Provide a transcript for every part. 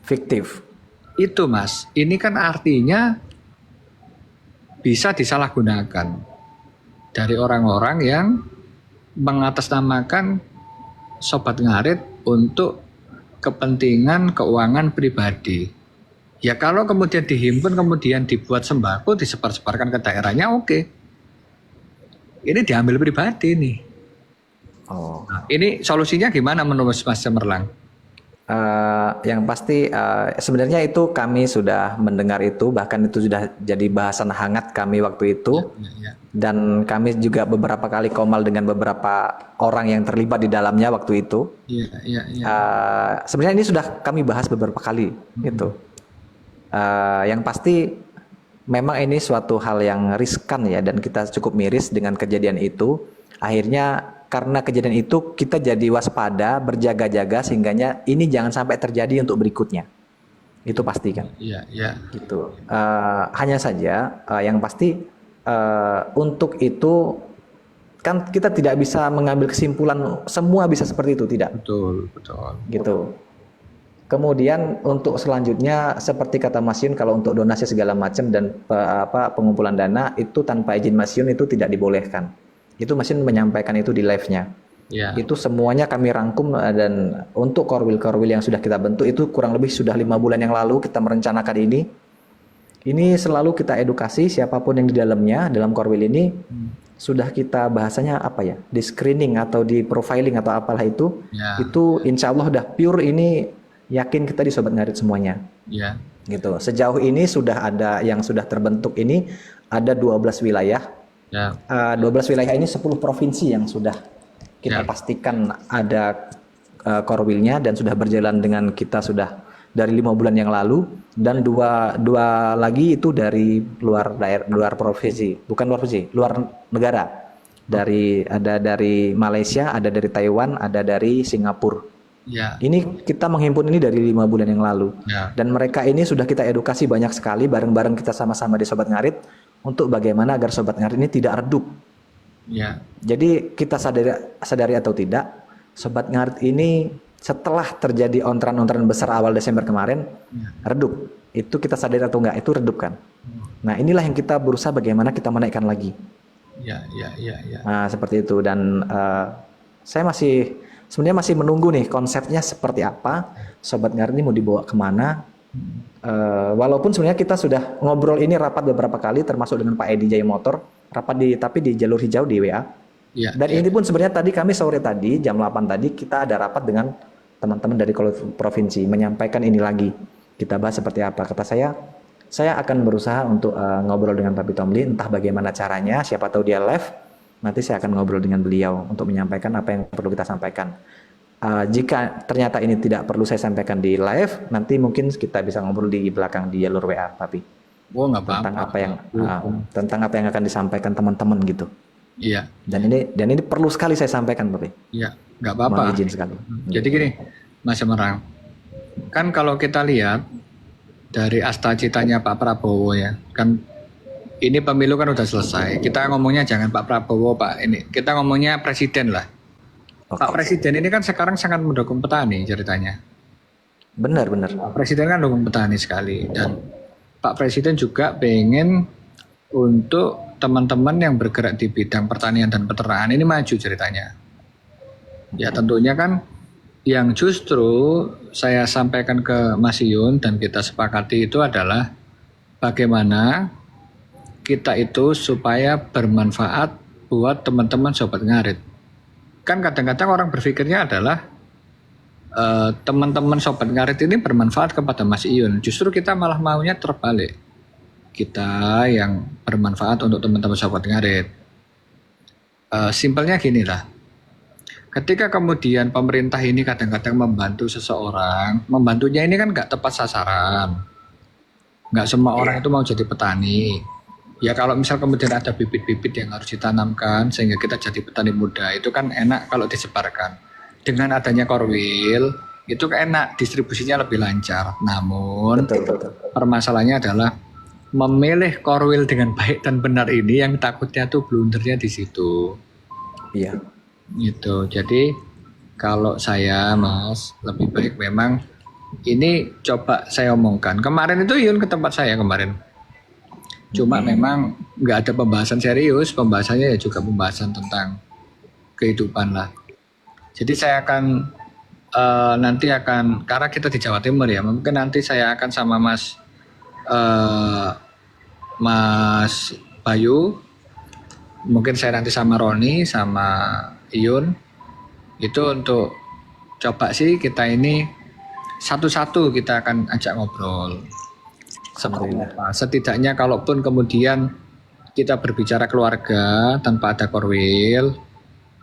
Fiktif. Itu Mas, ini kan artinya bisa disalahgunakan dari orang-orang yang mengatasnamakan Sobat Ngarit untuk kepentingan keuangan pribadi. Ya kalau kemudian dihimpun, kemudian dibuat sembako, disebar-sebarkan ke daerahnya, oke. Ini diambil pribadi nih. Oh. Nah, ini solusinya gimana menurut Mas Cemerlang? Yang pasti sebenarnya itu kami sudah mendengar itu, bahkan itu sudah jadi bahasan hangat kami waktu itu. Ya. Dan kami juga beberapa kali komal dengan beberapa orang yang terlibat di dalamnya waktu itu. Iya. Sebenarnya ini sudah kami bahas beberapa kali gitu. Yang pasti memang ini suatu hal yang riskan ya, dan kita cukup miris dengan kejadian itu. Akhirnya karena kejadian itu kita jadi waspada, berjaga-jaga sehingganya ini jangan sampai terjadi untuk berikutnya. Itu pasti kan. Iya. Gitu. Hanya saja yang pasti untuk itu kan kita tidak bisa mengambil kesimpulan semua bisa seperti itu, tidak. Betul. Gitu. Kemudian untuk selanjutnya seperti kata Mas Yun, kalau untuk donasi segala macam dan pengumpulan dana itu tanpa izin Mas Yun itu tidak dibolehkan. Itu Mas Yun menyampaikan itu di live-nya. Ya. Itu semuanya kami rangkum, dan untuk korwil yang sudah kita bentuk itu kurang lebih sudah 5 bulan yang lalu kita merencanakan ini. Ini selalu kita edukasi siapapun yang di dalamnya, dalam korwil ini sudah kita bahasanya apa ya, di screening atau di profiling atau apalah itu. Ya. Itu insya Allah udah pure, ini yakin kita di Sobat Ngarit semuanya. Ya. Gitu. Sejauh ini sudah ada yang sudah terbentuk ini ada 12 wilayah. Ya. 12 wilayah ini 10 provinsi yang sudah kita Ya. pastikan ada korwilnya dan sudah berjalan dengan kita sudah dari 5 bulan yang lalu, dan dua lagi itu dari luar provinsi, bukan luar provinsi, luar negara. Ada dari Malaysia, ada dari Taiwan, ada dari Singapura. Ya. Ini kita menghimpun ini dari 5 bulan yang lalu. Ya. Dan mereka ini sudah kita edukasi banyak sekali, bareng-bareng kita sama-sama di Sobat Ngarit untuk bagaimana agar Sobat Ngarit ini tidak redup. Ya. Jadi kita sadari atau tidak, Sobat Ngarit ini setelah terjadi ontran-ontran besar awal Desember kemarin, redup. Itu kita sadari atau enggak, itu redup kan. Nah inilah yang kita berusaha bagaimana kita menaikkan lagi. Ya. Nah seperti itu, dan saya sebenarnya masih menunggu nih konsepnya seperti apa, Sobat Ngarit ini mau dibawa kemana. Walaupun sebenarnya kita sudah ngobrol ini rapat beberapa kali, termasuk dengan Pak Edi Jaya Motor, tapi di jalur hijau di WA. Ya. Dan ini pun sebenarnya tadi kami sore tadi jam 8 tadi kita ada rapat dengan teman-teman dari provinsi menyampaikan ini lagi. Kita bahas seperti apa. Kata saya akan berusaha untuk ngobrol dengan Pak Pitomli, entah bagaimana caranya, siapa tahu dia live, nanti saya akan ngobrol dengan beliau untuk menyampaikan apa yang perlu kita sampaikan. Jika ternyata ini tidak perlu saya sampaikan di live, nanti mungkin kita bisa ngobrol di belakang di jalur WA, Papi. Oh, nggak apa-apa. Tentang apa yang akan disampaikan teman-teman gitu. Iya. Dan ini perlu sekali saya sampaikan, Papi. Iya, nggak apa-apa. Mohon izin sekali. Jadi gini, Mas Semarang, kan kalau kita lihat dari asta-citanya Pak Prabowo ya, kan ini pemilu kan udah selesai. Kita ngomongnya jangan Pak Prabowo, Pak ini. Kita ngomongnya presiden lah. Oke. Pak Presiden ini kan sekarang sangat mendukung petani ceritanya. Benar. Pak Presiden kan dukung petani sekali, dan Pak Presiden juga pengen untuk teman-teman yang bergerak di bidang pertanian dan peternakan ini maju ceritanya. Ya tentunya kan yang justru saya sampaikan ke Mas Yun dan kita sepakati itu adalah bagaimana kita itu supaya bermanfaat buat teman-teman Sobat Ngarit. Kan kadang-kadang orang berpikirnya adalah teman-teman Sobat Ngarit ini bermanfaat kepada Mas Iyun. Justru kita malah maunya terbalik. Kita yang bermanfaat untuk teman-teman Sobat Ngarit. Simpelnya gini lah. Ketika kemudian pemerintah ini kadang-kadang membantu seseorang, membantunya ini kan nggak tepat sasaran. Nggak semua orang itu mau jadi petani. Ya kalau misal kemudian ada bibit-bibit yang harus ditanamkan sehingga kita jadi petani muda, itu kan enak kalau disebarkan. Dengan adanya korwil, itu kan enak, distribusinya lebih lancar. Namun Betul. permasalahannya adalah memilih korwil dengan baik dan benar ini yang takutnya tuh blundernya di situ. Iya. Gitu. Jadi kalau saya Mas lebih baik memang ini coba saya omongkan. Kemarin itu Yun ke tempat saya kemarin. Cuma memang nggak ada pembahasan serius, pembahasannya ya juga pembahasan tentang kehidupan lah. Jadi saya akan nanti akan, karena kita di Jawa Timur ya, mungkin nanti saya akan sama Mas Bayu, mungkin saya nanti sama Roni, sama Iyun, itu untuk coba sih kita ini satu-satu kita akan ajak ngobrol. Seperti apa? Setidaknya kalaupun kemudian kita berbicara keluarga tanpa ada korwil,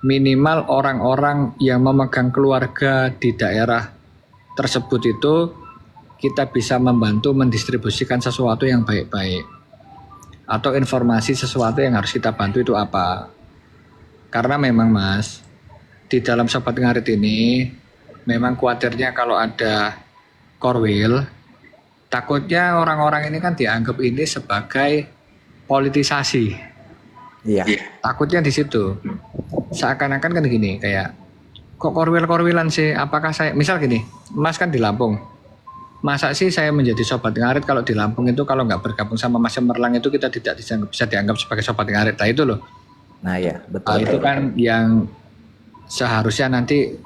minimal orang-orang yang memegang keluarga di daerah tersebut itu kita bisa membantu mendistribusikan sesuatu yang baik-baik atau informasi sesuatu yang harus kita bantu itu apa. Karena memang Mas, di dalam Sobat Ngarit ini memang khawatirnya kalau ada korwil, takutnya orang-orang ini kan dianggap ini sebagai politisasi. Iya. Takutnya di situ. Seakan-akan kan gini, kayak kok korwil-korwilan sih? Apakah saya, misal gini, Mas kan di Lampung. Masa sih saya menjadi Sobat Ngarit kalau di Lampung itu kalau nggak bergabung sama Mas Cemerlang itu kita tidak bisa dianggap sebagai Sobat Ngarit. Nah itu loh. Nah ya, betul. Itu kan yang seharusnya nanti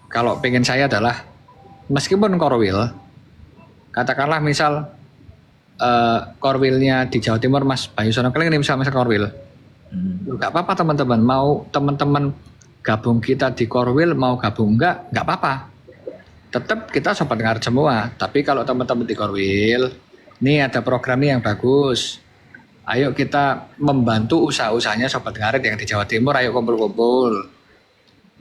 kalau pengen saya adalah meskipun korwil, katakanlah misal korwilnya di Jawa Timur Mas Bayu Sonokeling ini misal korwil, nggak apa-apa teman-teman, mau teman-teman gabung kita di korwil mau gabung nggak apa-apa, tetap kita Sobat Ngarit semua. Tapi kalau teman-teman di korwil, nih ada program nih yang bagus, ayo kita membantu usaha-usahanya Sobat Ngarit yang di Jawa Timur, ayo kumpul-kumpul.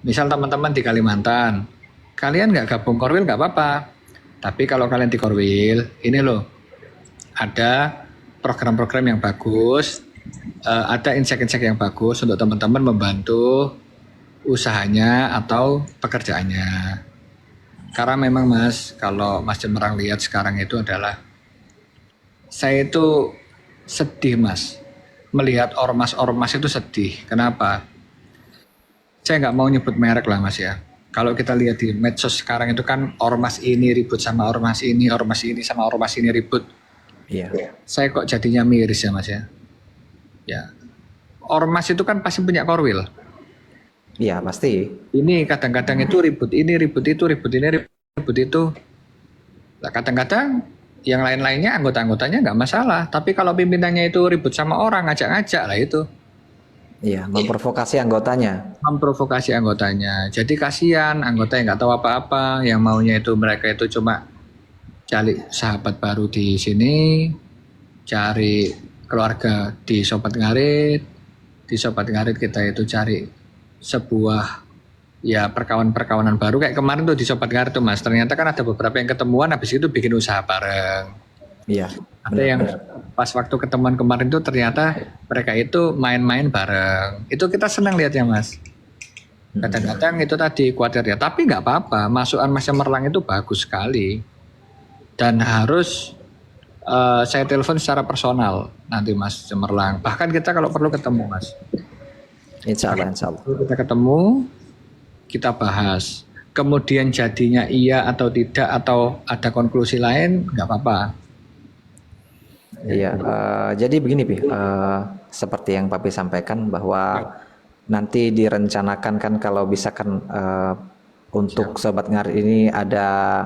Misal teman-teman di Kalimantan, kalian nggak gabung korwil nggak apa-apa. Tapi kalau kalian di korwil, ini loh, ada program-program yang bagus, ada insek-insek yang bagus untuk teman-teman membantu usahanya atau pekerjaannya. Karena memang Mas, kalau Mas Cemerlang lihat sekarang itu adalah, saya itu sedih Mas, melihat ormas-ormas itu sedih. Kenapa? Saya nggak mau nyebut merek lah Mas ya. Kalau kita lihat di medsos sekarang itu kan ormas ini ribut sama ormas ini sama ormas ini ribut. Iya. Saya kok jadinya miris ya Mas ya. Ya. Ormas itu kan pasti punya korwil. Iya, pasti. Ini kadang-kadang itu ribut ini, ribut itu, ribut ini, ribut itu. Nah, kadang-kadang yang lain-lainnya anggota-anggotanya nggak masalah. Tapi kalau pimpinannya itu ribut sama orang, ngajak-ngajak lah itu. Iya, memprovokasi anggotanya. Memprovokasi anggotanya. Jadi kasihan anggota yang nggak tahu apa-apa, yang maunya itu mereka itu cuma cari sahabat baru di sini, cari keluarga di Sobat Ngarit. Di Sobat Ngarit kita itu cari sebuah ya perkawanan baru kayak kemarin tuh di Sobat Ngarit tuh Mas. Ternyata kan ada beberapa yang ketemuan habis itu bikin usaha bareng. Iya. Ada yang pas waktu ketemuan kemarin tuh ternyata mereka itu main-main bareng. Itu kita senang lihatnya Mas. Kadang-kadang itu tadi khawatir ya. Tapi nggak apa-apa. Masukan Mas Cemerlang itu bagus sekali. Dan harus saya telepon secara personal nanti Mas Cemerlang. Bahkan kita kalau perlu ketemu Mas. Insya Allah, insya Allah. Kita ketemu, kita bahas. Kemudian jadinya iya atau tidak atau ada konklusi lain nggak apa-apa. Iya, jadi begini Pi, seperti yang Papi sampaikan bahwa nanti direncanakan kan kalau bisa kan untuk Sobat Ngarit ini ada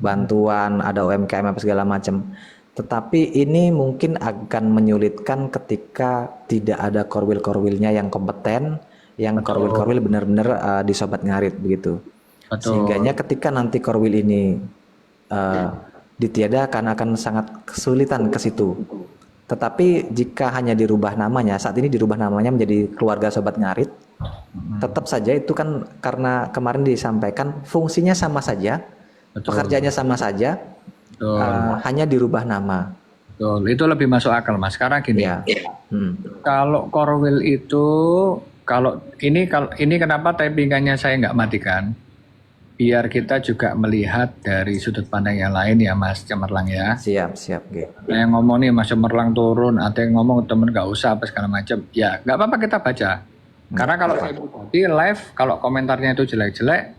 bantuan, ada UMKM apa segala macam. Tetapi ini mungkin akan menyulitkan ketika tidak ada korwil-korwilnya yang kompeten, yang korwil-korwil benar-benar di Sobat Ngarit begitu. Sehingganya ketika nanti korwil ini ditiadakan akan sangat kesulitan ke situ. Tetapi jika hanya dirubah namanya, saat ini dirubah namanya menjadi Keluarga Sobat Ngarit, tetap saja itu kan karena kemarin disampaikan fungsinya sama saja, pekerjaannya sama saja, hanya dirubah nama. Betul, itu lebih masuk akal Mas. Sekarang gini, Ya. Kalau korwil itu, kalau ini kenapa typingannya saya nggak matikan? Biar kita juga melihat dari sudut pandang yang lain ya Mas Cemerlang ya. Siap. Ada yang ngomong nih Mas Cemerlang turun, ada yang ngomong temen nggak usah apa segala macam. Ya nggak apa-apa kita baca. Karena kalau saya pribadi live, kalau komentarnya itu jelek-jelek,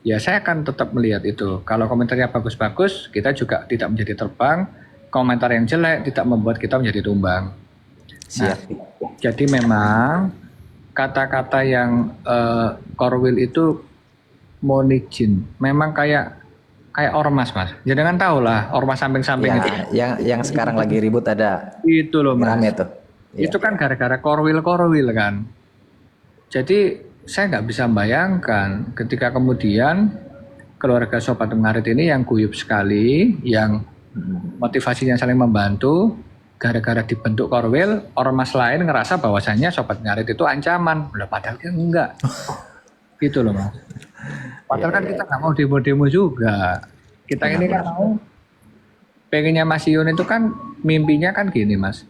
ya saya akan tetap melihat itu. Kalau komentarnya bagus-bagus, kita juga tidak menjadi terbang. Komentar yang jelek tidak membuat kita menjadi tumbang. Nah, Siap. jadi memang kata-kata yang korwil itu monijin. Memang kayak ormas, Mas. Jangan tahu lah ormas samping-samping itu. Ya, yang sekarang lagi ribut ada Itu loh, Mas. rame tuh. Itu kan gara-gara korwil kan. Jadi saya nggak bisa membayangkan ketika kemudian keluarga Sobat Ngarit ini yang guyup sekali, yang motivasinya saling membantu, gara-gara dibentuk korwil, ormas lain ngerasa bahwasannya Sobat Ngarit itu ancaman. Udah padahal kan enggak. Gitu loh, Mas. Padahal kan kita nggak mau demo-demo juga. Kita ini kan mau pengennya Mas Yun itu kan mimpinya kan gini, Mas.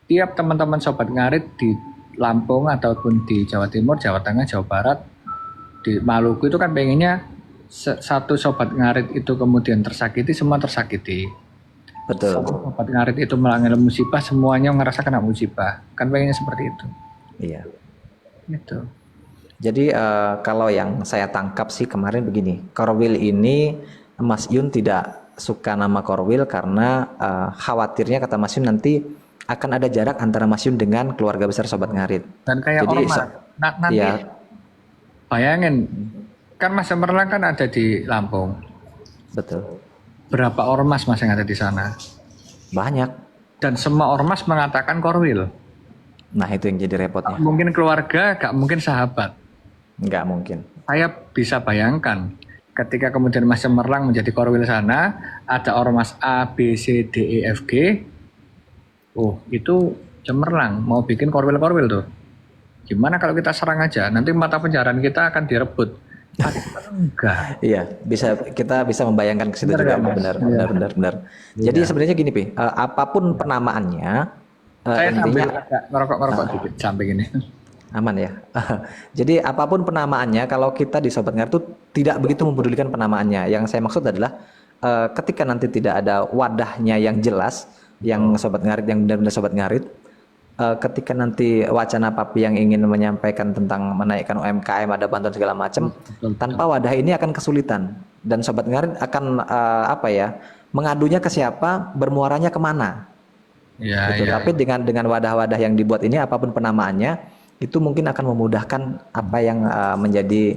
Tiap teman-teman Sobat Ngarit di Lampung ataupun di Jawa Timur, Jawa Tengah, Jawa Barat, di Maluku itu kan pengennya satu Sobat Ngarit itu kemudian tersakiti, semua tersakiti. Betul. Satu Sobat Ngarit itu melanggar musibah, semuanya ngerasa kena musibah. Kan pengennya seperti itu. Iya. Gitu. Jadi kalau yang saya tangkap sih kemarin begini, Korwil ini Mas Yun tidak suka nama Korwil karena khawatirnya kata Mas Yun nanti akan ada jarak antara Mas Yun dengan keluarga besar Sobat Ngarit. Dan kayak Jadi, ormas, nanti ya, bayangin, kan Mas Cemerlang kan ada di Lampung. betul. Berapa ormas Mas yang ada di sana? Banyak. Dan semua ormas mengatakan korwil. Nah itu yang jadi repotnya. Gak mungkin keluarga, gak mungkin sahabat. Nggak mungkin. Saya bisa bayangkan ketika kemudian Mas Cemerlang menjadi korwil sana, ada ormas A, B, C, D, E, F, G. Oh, itu Cemerlang mau bikin korwil-korwil tuh. Gimana kalau kita serang aja? Nanti mata pencarian kita akan direbut. Enggak. Iya, kita bisa membayangkan ke situ juga. Benar, Mas? Benar. Jadi sebenarnya gini, Pi, apapun penamaannya, Saya intinya sambil agak ngerokok dikit samping ini. aman ya. Jadi apapun penamaannya, kalau kita di Sobat Ngarit itu tidak begitu mempedulikan penamaannya. Yang saya maksud adalah ketika nanti tidak ada wadahnya yang jelas, yang Sobat Ngarit, yang benar-benar Sobat Ngarit, ketika nanti wacana Papi yang ingin menyampaikan tentang menaikkan UMKM, ada bantuan segala macam, tanpa wadah ini akan kesulitan. Dan Sobat Ngarit akan mengadunya ke siapa, bermuaranya kemana. Ya, Gitu. ya. Tapi dengan wadah-wadah yang dibuat ini, apapun penamaannya, itu mungkin akan memudahkan apa yang menjadi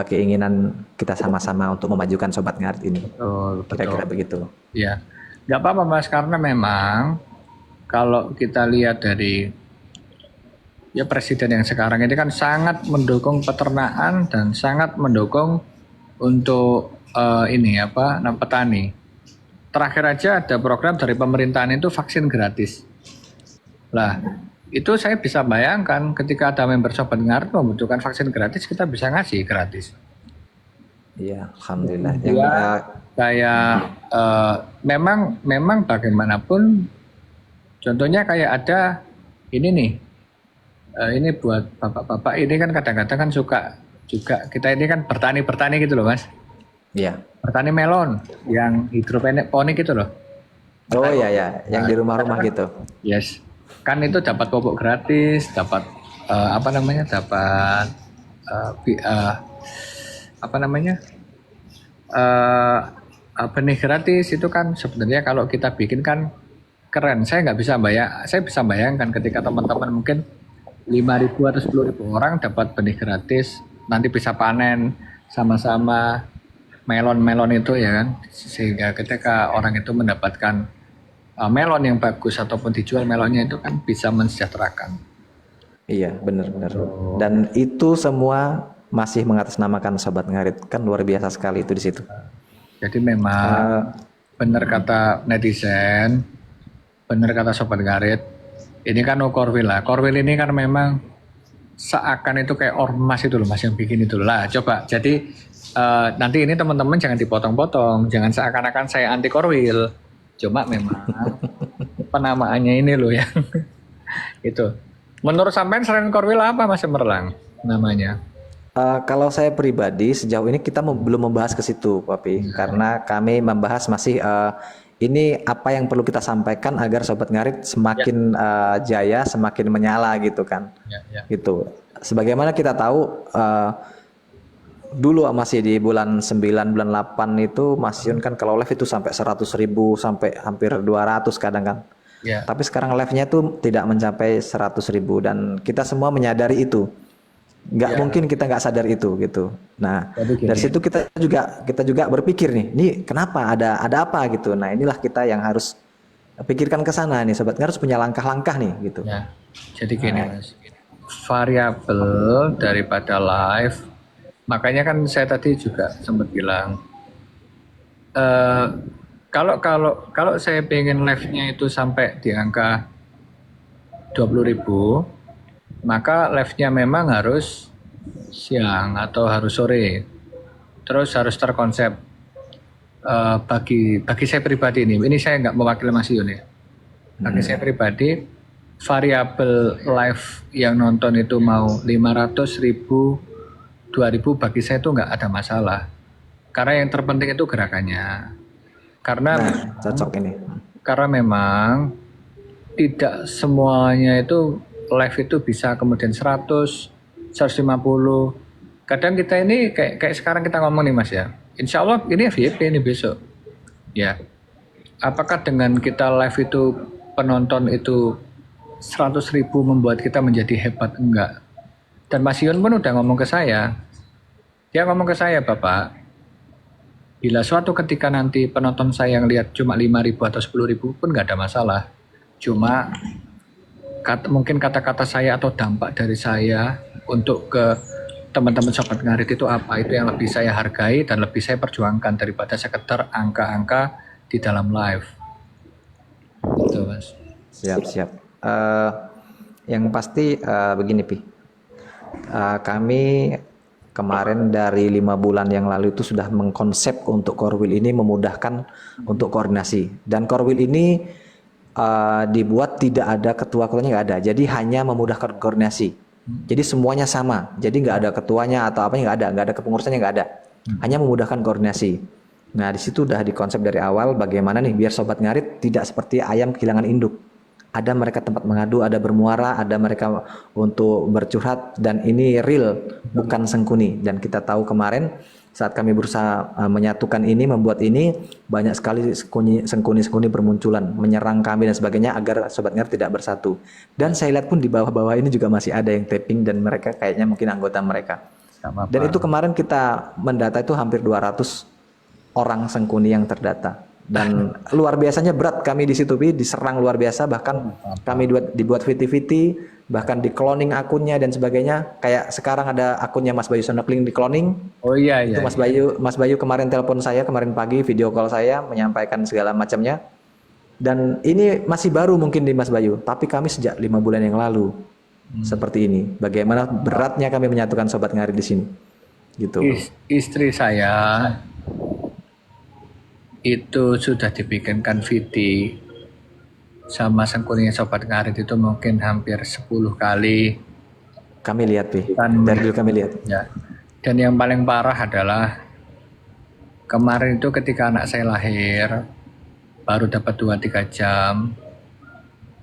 keinginan kita sama-sama untuk memajukan Sobat Ngarit ini. Betul. Kira-kira begitu. Ya, nggak apa-apa Mas, karena memang kalau kita lihat dari ya presiden yang sekarang ini kan sangat mendukung peternakan dan sangat mendukung untuk petani. Terakhir aja ada program dari pemerintahan itu vaksin gratis. Lah, itu saya bisa bayangkan ketika ada member Sobat Ngarit membutuhkan vaksin gratis, kita bisa ngasih gratis. Iya, alhamdulillah. Memang bagaimanapun, contohnya kayak ada ini nih, ini buat bapak-bapak ini kan kadang-kadang kan suka juga, kita ini kan bertani gitu loh Mas. Iya. Bertani melon yang hidroponik gitu loh. Oh iya, yang di rumah-rumah gitu. Yes, kan itu dapat pupuk gratis, dapat benih gratis. Itu kan sebenarnya kalau kita bikin kan keren. Saya bisa bayangkan ketika teman-teman mungkin 5.000 atau 10.000 orang dapat benih gratis, nanti bisa panen sama-sama melon itu ya kan, sehingga ketika orang itu mendapatkan melon yang bagus ataupun dijual melonnya itu kan bisa mensejahterakan. Iya, benar. Dan itu semua masih mengatasnamakan Sobat Ngarit, kan luar biasa sekali itu di situ. Jadi memang benar kata netizen, benar kata Sobat Ngarit, ini kan korwil lah. Korwil ini kan memang seakan itu kayak ormas itu loh Mas yang bikin itu lah. Coba jadi nanti ini teman-teman jangan dipotong-potong, jangan seakan-akan saya anti korwil. Cuma memang penamaannya ini loh yang itu. Menurut sampean selain korwil apa Mas Cemerlang namanya? Kalau saya pribadi sejauh ini kita belum membahas ke situ, Papi, karena kami membahas masih ini apa yang perlu kita sampaikan agar Sobat Ngarit semakin jaya, semakin menyala gitu kan, gitu. Sebagaimana kita tahu dulu masih di bulan 9, bulan 8 itu Mas Yun kan kalau live itu sampai 100.000 sampai hampir 200 kadang kan. Ya, Tapi sekarang live-nya tuh tidak mencapai 100.000 dan kita semua menyadari itu. Nggak ya. mungkin kita nggak sadar itu gitu. Nah, Jadi dari gini, situ kita juga berpikir nih kenapa ada apa gitu. Nah, inilah kita yang harus pikirkan ke sana nih, sobat harus punya langkah-langkah nih gitu. ya. Jadi gini Mas, variabel daripada live, makanya kan saya tadi juga sempat bilang, eh, kalau kalau kalau saya pengen live-nya itu sampai di angka 20.000, maka live-nya memang harus siang atau harus sore. Terus harus terkonsep. Bagi saya pribadi ini saya nggak mewakili Mas Yun ya. Bagi saya pribadi, variabel live yang nonton itu mau 500.000, 2.000 bagi saya itu nggak ada masalah. Karena yang terpenting itu gerakannya. Karena Nah, cocok ini. karena memang tidak semuanya itu live itu bisa kemudian 100, 150. Kadang kita ini kayak sekarang kita ngomong nih Mas ya. Insya Allah ini FYP ini besok. Ya. Apakah dengan kita live itu penonton itu 100.000 membuat kita menjadi hebat? Enggak. Dan Mas Yun pun udah ngomong ke saya. Dia ngomong ke saya, Bapak, bila suatu ketika nanti penonton saya yang lihat cuma 5.000 atau 10.000 pun nggak ada masalah. Cuma mungkin kata-kata saya atau dampak dari saya untuk ke teman-teman sobat ngarit itu apa, itu yang lebih saya hargai dan lebih saya perjuangkan daripada sekedar angka-angka di dalam live. Gitu, Mas. Siap. Yang pasti begini Pi. Kami kemarin dari 5 bulan yang lalu itu sudah mengkonsep untuk Korwil ini memudahkan untuk koordinasi. Dan Korwil ini dibuat tidak ada ketua-ketuanya, nggak ada. Jadi hanya memudahkan koordinasi. Jadi semuanya sama. Jadi nggak ada ketuanya atau apanya, nggak ada kepengurusannya, nggak ada. Hanya memudahkan koordinasi. Nah, di situ udah dikonsep dari awal bagaimana nih biar sobat ngarit tidak seperti ayam kehilangan induk. Ada mereka tempat mengadu, ada bermuara, ada mereka untuk bercurhat, dan ini real, bukan sengkuni. Dan kita tahu kemarin saat kami berusaha menyatukan ini, membuat ini, banyak sekali sengkuni-sengkuni bermunculan, menyerang kami dan sebagainya agar sobat ngarit tidak bersatu. Dan saya lihat pun di bawah-bawah ini juga masih ada yang tapping dan mereka kayaknya mungkin anggota mereka. Dan itu kemarin kita mendata itu hampir 200 orang sengkuni yang terdata. Dan luar biasanya berat kami di situ, diserang luar biasa, bahkan kami dibuat VT, bahkan di cloning akunnya dan sebagainya. Kayak sekarang ada akunnya Mas Bayu Sonokling di cloning. Oh iya. Itu Mas Bayu kemarin telepon saya, kemarin pagi video call saya menyampaikan segala macamnya. Dan ini masih baru mungkin di Mas Bayu, tapi kami sejak 5 bulan yang lalu seperti ini. Bagaimana beratnya kami menyatukan sobat ngarit di sini. Gitu. Istri saya itu sudah dibikinkan VT sama sengkuninya sobat ngarit itu mungkin hampir 10 kali. Kami lihat Dan dari dulu kami lihat. Ya. Dan yang paling parah adalah kemarin itu ketika anak saya lahir, baru dapat 2-3 jam,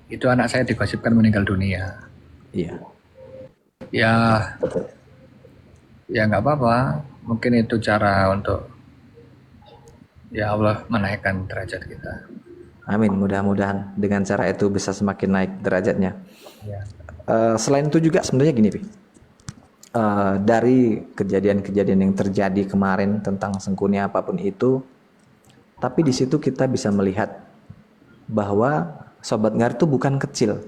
itu anak saya digosipkan meninggal dunia. Iya. Ya nggak apa-apa, mungkin itu cara untuk ya Allah menaikkan derajat kita. Amin, mudah-mudahan dengan cara itu bisa semakin naik derajatnya. Ya. Selain itu juga sebenarnya gini, dari kejadian-kejadian yang terjadi kemarin tentang sengkuni apapun itu, tapi di situ kita bisa melihat bahwa sobat ngarit itu bukan kecil,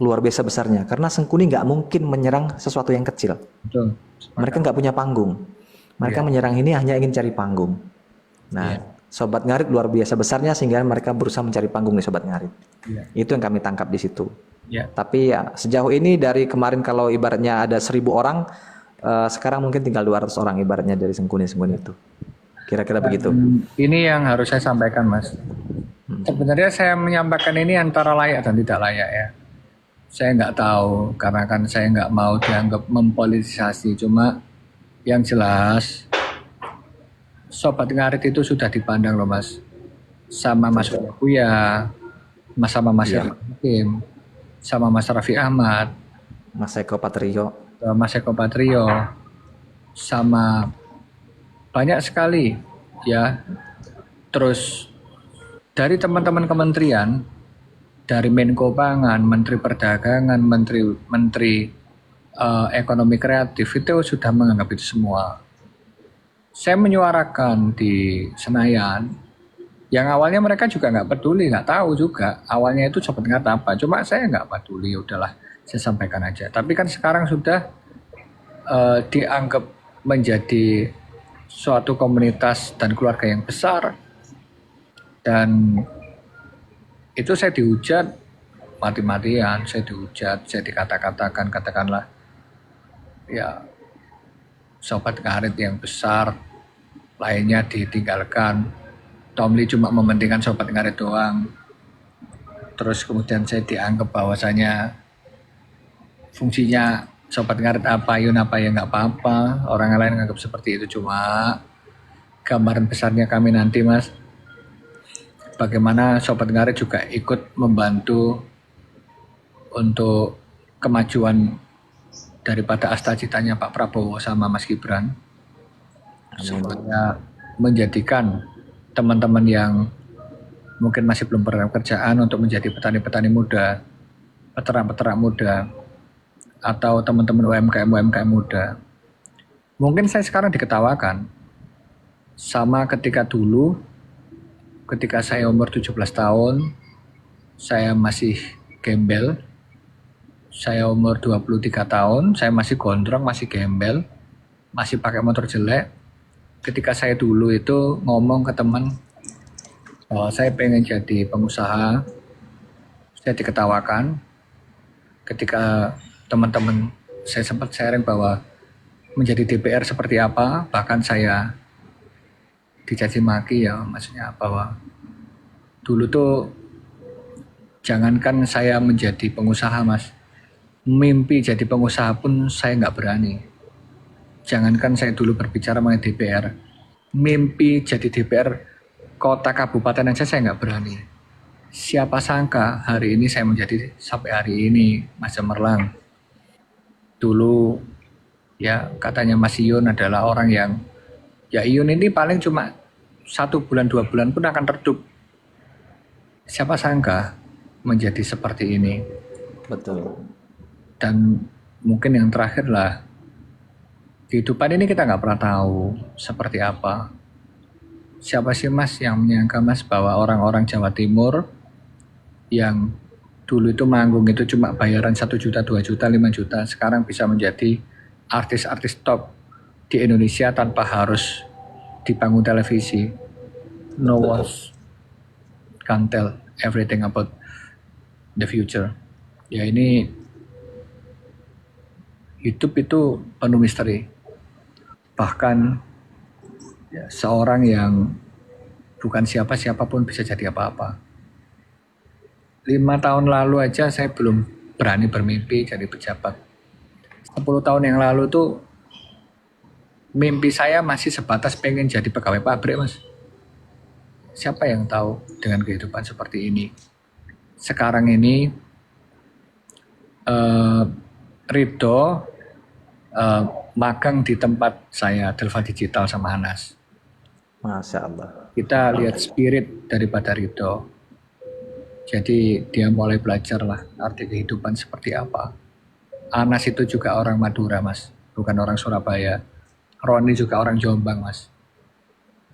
luar biasa besarnya. Karena sengkuni nggak mungkin menyerang sesuatu yang kecil. Betul. Mereka nggak punya panggung. Mereka menyerang ini hanya ingin cari panggung. Nah, sobat ngarit luar biasa besarnya sehingga mereka berusaha mencari panggung nih sobat ngarit. Itu yang kami tangkap di situ. Tapi ya sejauh ini dari kemarin kalau ibaratnya ada 1.000 orang, sekarang mungkin tinggal 200 orang ibaratnya dari sengkuni-sengkuni itu. Kira-kira begitu. Ini yang harus saya sampaikan, Mas. Sebenarnya saya menyampaikan ini antara layak dan tidak layak ya. Saya nggak tahu karena kan saya nggak mau dianggap mempolitisasi. Cuma yang jelas sobat ngarit itu sudah dipandang loh Mas, sama Mas Buya, sama Mas Hakim, sama Mas Raffi Ahmad, Mas Eko Patrio, sama banyak sekali ya. Terus dari teman-teman kementerian, dari Menko Pangan, Menteri Perdagangan, Menteri Ekonomi Kreatif itu sudah menganggap itu semua. Saya menyuarakan di Senayan, yang awalnya mereka juga nggak peduli, nggak tahu juga. Awalnya itu sobat nggak apa, cuma saya nggak peduli, udahlah saya sampaikan aja. Tapi kan sekarang sudah dianggap menjadi suatu komunitas dan keluarga yang besar, dan itu saya dihujat mati-matian, saya dihujat, saya dikata-katakan, katakanlah ya sobat ngarit yang besar, lainnya ditinggalkan. Tomli cuma mementingkan sobat ngarit doang. Terus kemudian saya dianggap bahwasanya fungsinya sobat ngarit apa, yun apa ya nggak apa-apa. Orang lain menganggap seperti itu, cuma gambaran besarnya kami nanti mas, bagaimana sobat ngarit juga ikut membantu untuk kemajuan daripada asta-citanya Pak Prabowo sama Mas Gibran, supaya menjadikan teman-teman yang mungkin masih belum pernah kerjaan untuk menjadi petani-petani muda, peternak-peternak muda, atau teman-teman UMKM muda. Mungkin saya sekarang diketawakan, sama ketika dulu, ketika saya umur 17 tahun, saya masih gembel. Saya umur 23 tahun, saya masih gondrong, masih gembel, masih pakai motor jelek. Ketika saya dulu itu ngomong ke teman, saya pengen jadi pengusaha, saya diketawakan. Ketika teman-teman saya sempat sharing bahwa menjadi DPR seperti apa, bahkan saya dicaci maki ya, maksudnya bahwa dulu tuh jangankan saya menjadi pengusaha mas, mimpi jadi pengusaha pun saya nggak berani. Jangankan saya dulu berbicara mengenai DPR, mimpi jadi DPR kota kabupaten aja saya nggak berani. Siapa sangka hari ini saya menjadi sampai hari ini Mas Cemerlang. Dulu ya katanya Mas Ion adalah orang yang, ya Ion ini paling cuma 1 bulan 2 bulan pun akan redup. Siapa sangka menjadi seperti ini. Betul. Dan mungkin yang terakhir lah, kehidupan ini kita nggak pernah tahu seperti apa. Siapa sih mas yang menyangka mas bahwa orang-orang Jawa Timur yang dulu itu manggung itu cuma bayaran 1 juta, 2 juta, 5 juta, sekarang bisa menjadi artis-artis top di Indonesia tanpa harus di panggung televisi. No one can tell everything about the future. Ya ini hidup itu penuh misteri. Bahkan ya, seorang yang bukan siapa-siapa pun bisa jadi apa-apa. 5 tahun lalu aja saya belum berani bermimpi jadi pejabat. 10 tahun yang lalu tuh mimpi saya masih sebatas pengen jadi pegawai pabrik mas. Siapa yang tahu dengan kehidupan seperti ini. Sekarang ini Ridho magang di tempat saya Delva Digital sama Anas. Masya Allah. Kita lihat spirit daripada Ridho. Jadi dia mulai belajar lah arti kehidupan seperti apa. Anas itu juga orang Madura mas, bukan orang Surabaya. Roni juga orang Jombang mas.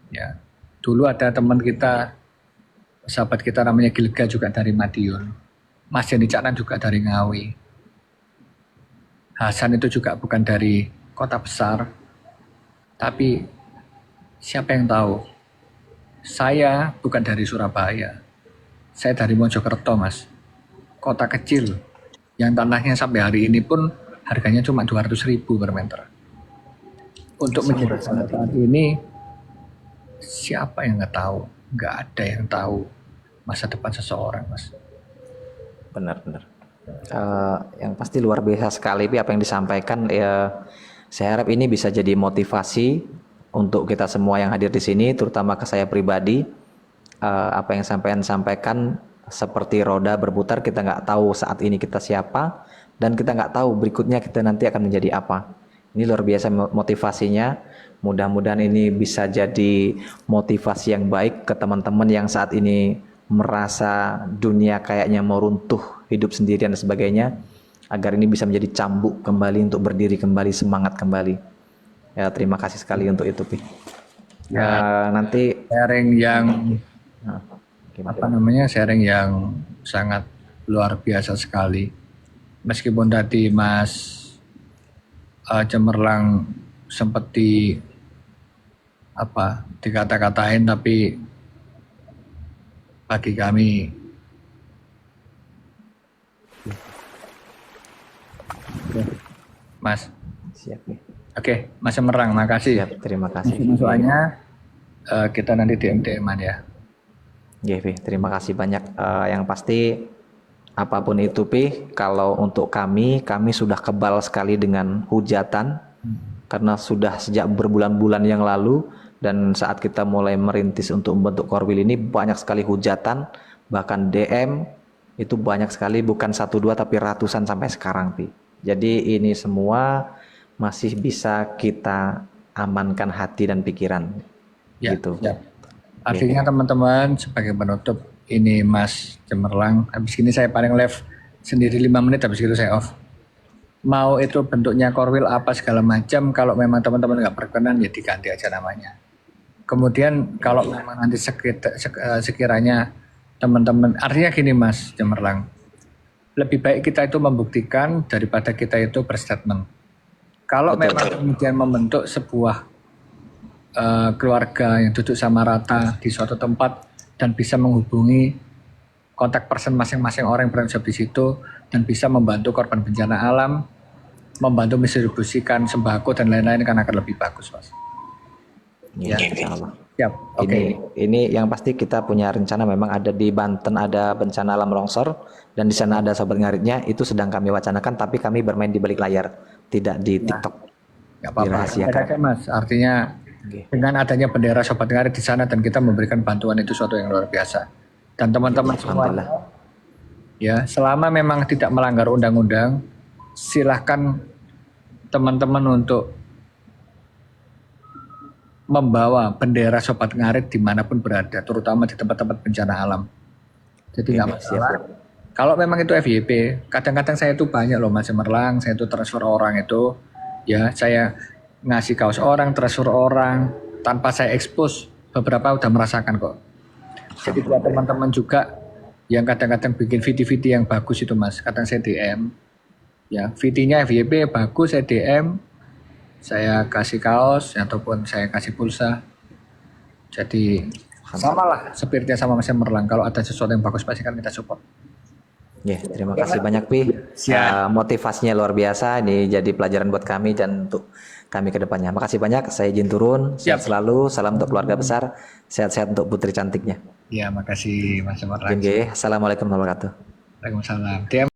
Ya, dulu ada teman kita, sahabat kita namanya Gilga juga dari Madiun. Mas Jani Caknan juga dari Ngawi. Hasan itu juga bukan dari kota besar, tapi siapa yang tahu? Saya bukan dari Surabaya, saya dari Mojokerto mas, kota kecil, yang tanahnya sampai hari ini pun harganya cuma 200.000 per meter. Untuk menjadi saat ini, siapa yang nggak tahu? Nggak ada yang tahu masa depan seseorang mas. Benar-benar. Yang pasti luar biasa sekali apa yang disampaikan. Ya, saya harap ini bisa jadi motivasi untuk kita semua yang hadir di sini, terutama ke saya pribadi. Apa yang sampaikan seperti roda berputar, kita nggak tahu saat ini kita siapa, dan kita nggak tahu berikutnya kita nanti akan menjadi apa. Ini luar biasa motivasinya. Mudah-mudahan ini bisa jadi motivasi yang baik ke teman-teman yang saat ini merasa dunia kayaknya mau runtuh, hidup sendirian dan sebagainya, agar ini bisa menjadi cambuk kembali untuk berdiri kembali, semangat kembali. Ya, terima kasih sekali untuk itu, Pi. Nanti sharing yang gimana? sharing yang sangat luar biasa sekali. Meskipun tadi Mas Cemerlang sempat dikata-katain, tapi bagi kami Mas. Siap, Pi. Oke, Mas Cemerlang, makasih. Siap, terima kasih. Masukannya kita nanti DM-an ya. Oke, Pi, terima kasih banyak. Yang pasti apapun itu, Pi, kalau untuk kami sudah kebal sekali dengan hujatan, karena sudah sejak berbulan-bulan yang lalu, dan saat kita mulai merintis untuk membentuk Korwil ini banyak sekali hujatan, bahkan DM itu banyak sekali, bukan 1-2 tapi ratusan sampai sekarang, Pi. Jadi ini semua masih bisa kita amankan hati dan pikiran, Ya, gitu. ya. Artinya teman-teman, sebagai penutup, ini Mas Cemerlang, habis ini saya paling live sendiri 5 menit, habis itu saya off. Mau itu bentuknya Korwil apa segala macam, kalau memang teman-teman nggak berkenan ya diganti aja namanya. Kemudian kalau memang nanti sekiranya teman-teman, artinya gini Mas Cemerlang, lebih baik kita itu membuktikan daripada kita itu berstatement. Kalau memang kemudian membentuk sebuah keluarga yang duduk sama rata di suatu tempat dan bisa menghubungi kontak person masing-masing orang yang berada di situ dan bisa membantu korban bencana alam, membantu mendistribusikan sembako dan lain-lain, kan akan lebih bagus, Mas. Ya, insya Allah. Siap. Oke. Ini yang pasti kita punya rencana, memang ada di Banten ada bencana alam longsor dan di sana ada sobat ngaritnya, itu sedang kami wacanakan, tapi kami bermain di balik layar, tidak di TikTok. Nggak apa-apa. Dirahasiakan. Mas, artinya dengan adanya bendera sobat ngarit di sana dan kita memberikan bantuan, itu suatu yang luar biasa. Dan teman-teman semua, ya, selama memang tidak melanggar undang-undang, silahkan teman-teman untuk membawa bendera sobat ngarit dimanapun berada, terutama di tempat-tempat bencana alam. Jadi nggak masalah. Kalau memang itu FYP, kadang-kadang saya itu banyak loh Mas Cemerlang, saya itu transfer orang itu, ya saya ngasih kaos orang, transfer orang, tanpa saya expose, beberapa udah merasakan kok. Jadi buat teman-teman juga yang kadang-kadang bikin VT-VT yang bagus itu Mas, kadang saya DM, ya VT-nya FYP bagus, saya DM, saya kasih kaos ataupun saya kasih pulsa. Jadi samalah spiritnya sama Mas Cemerlang, kalau ada sesuatu yang bagus pasti kan kita support. Ya, terima kasih banyak Pi. Motivasinya luar biasa, ini jadi pelajaran buat kami dan untuk kami ke depannya. Makasih banyak, saya izin turun. Sehat selalu, salam untuk keluarga besar, sehat-sehat untuk putri cantiknya. Ya, makasih Mas Cemerlang. Assalamualaikum warahmatullahi wabarakatuh. Waalaikumsalam.